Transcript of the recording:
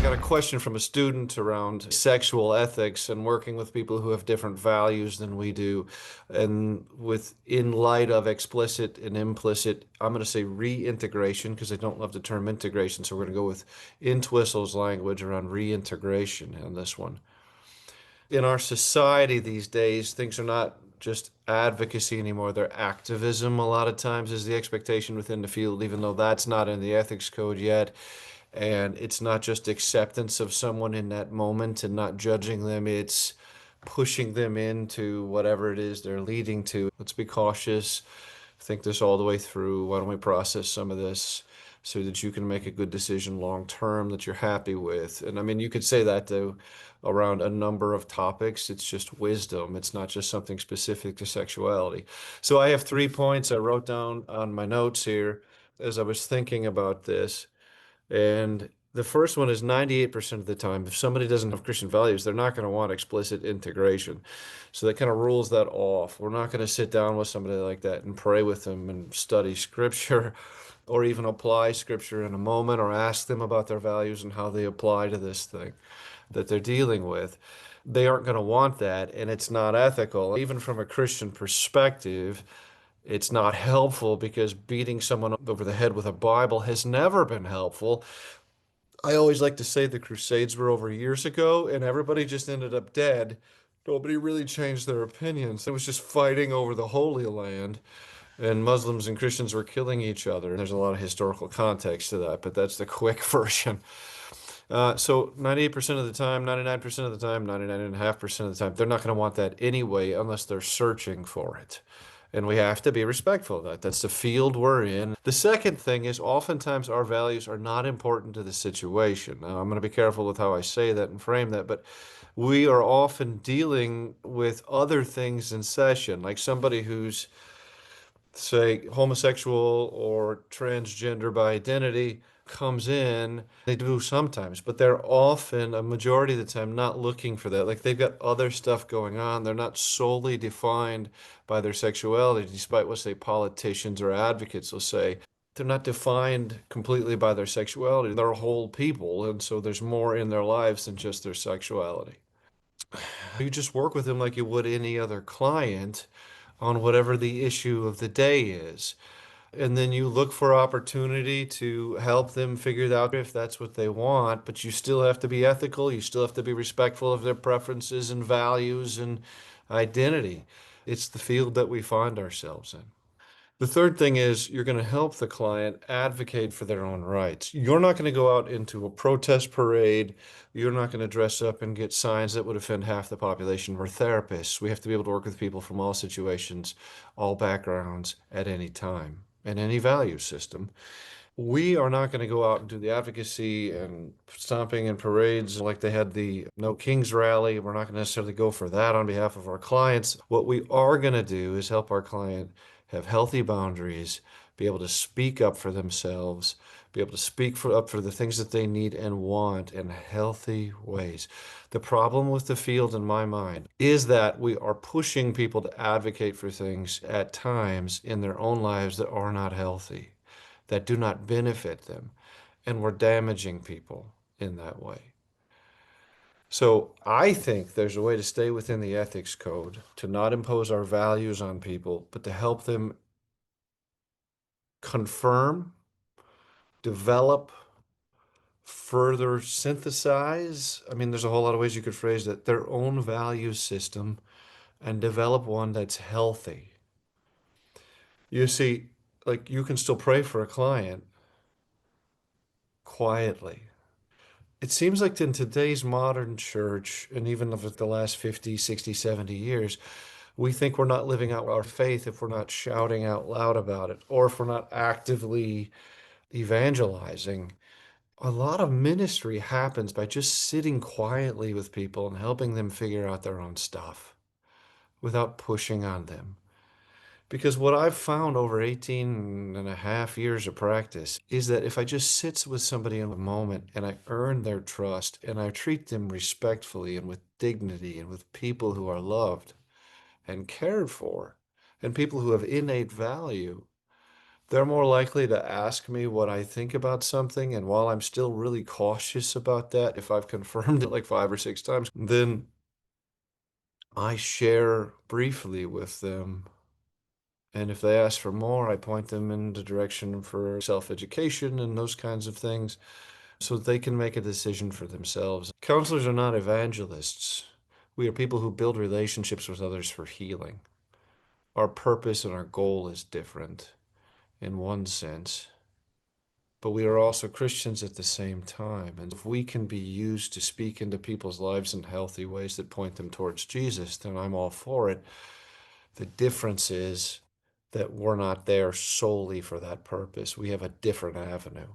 got a question from a student around sexual ethics and working with people who have different values than we do. And in light of explicit and implicit, I'm going to say reintegration because I don't love the term integration. So we're going to go with Entwistle's language around reintegration in this one. In our society these days, things are not just advocacy anymore. They're activism a lot of times is the expectation within the field, even though that's not in the ethics code yet. And it's not just acceptance of someone in that moment and not judging them, it's pushing them into whatever it is they're leading to. Let's be cautious, think this all the way through. Why don't we process some of this so that you can make a good decision long term that you're happy with? And I mean, you could say that though around a number of topics. It's just wisdom. It's not just something specific to sexuality. So I have 3 points I wrote down on my notes here as I was thinking about this. And the first one is 98% of the time, if somebody doesn't have Christian values, they're not going to want explicit integration. So that kind of rules that off. We're not going to sit down with somebody like that and pray with them and study scripture or even apply scripture in a moment or ask them about their values and how they apply to this thing that they're dealing with. They aren't going to want that, and it's not ethical. Even from a Christian perspective, it's not helpful because beating someone over the head with a Bible has never been helpful. I always like to say the Crusades were over years ago and everybody just ended up dead. Nobody really changed their opinions. It was just fighting over the Holy Land, and Muslims and Christians were killing each other. And there's a lot of historical context to that, but that's the quick version. So 98% of the time, 99% of the time, 99.5% of the time, they're not going to want that anyway unless they're searching for it. And we have to be respectful of that. That's the field we're in. The second thing is oftentimes our values are not important to the situation. Now, I'm going to be careful with how I say that and frame that, but we are often dealing with other things in session, like somebody who's say homosexual or transgender by identity comes in, they do sometimes, but they're often, a majority of the time, not looking for that. Like they've got other stuff going on. They're not solely defined by their sexuality, despite what, say, politicians or advocates will say. They're not defined completely by their sexuality. They're whole people, and so there's more in their lives than just their sexuality. You just work with them like you would any other client on whatever the issue of the day is. And then you look for opportunity to help them figure out if that's what they want, but you still have to be ethical. You still have to be respectful of their preferences and values and identity. It's the field that we find ourselves in. The third thing is you're going to help the client advocate for their own rights. You're not going to go out into a protest parade. You're not going to dress up and get signs that would offend half the population. We're therapists. We have to be able to work with people from all situations, all backgrounds, at any time, and any value system. We are not going to go out and do the advocacy and stomping and parades like they had the No Kings rally. We're not going to necessarily go for that on behalf of our clients. What we are going to do is help our client have healthy boundaries, be able to speak up for themselves, be able to up for the things that they need and want in healthy ways. The problem with the field, in my mind, is that we are pushing people to advocate for things at times in their own lives that are not healthy, that do not benefit them, and we're damaging people in that way. So I think there's a way to stay within the ethics code, to not impose our values on people, but to help them confirm, develop, further synthesize. I mean, there's a whole lot of ways you could phrase that, their own value system and develop one that's healthy. You see, like you can still pray for a client quietly. It seems like in today's modern church, and even over the last 50, 60, 70 years, we think we're not living out our faith if we're not shouting out loud about it, or if we're not actively evangelizing. A lot of ministry happens by just sitting quietly with people and helping them figure out their own stuff without pushing on them. Because what I've found over 18 and a half years of practice is that if I just sit with somebody in a moment and I earn their trust and I treat them respectfully and with dignity and with people who are loved and cared for and people who have innate value, They're more likely to ask me what I think about something, and while I'm still really cautious about that, if I've confirmed it like 5 or 6 times, then I share briefly with them. And if they ask for more, I point them in the direction for self-education and those kinds of things so they can make a decision for themselves. Counselors are not evangelists. We are people who build relationships with others for healing. Our purpose and our goal is different in one sense, but we are also Christians at the same time. And if we can be used to speak into people's lives in healthy ways that point them towards Jesus, then I'm all for it. The difference is that we're not there solely for that purpose. We have a different avenue.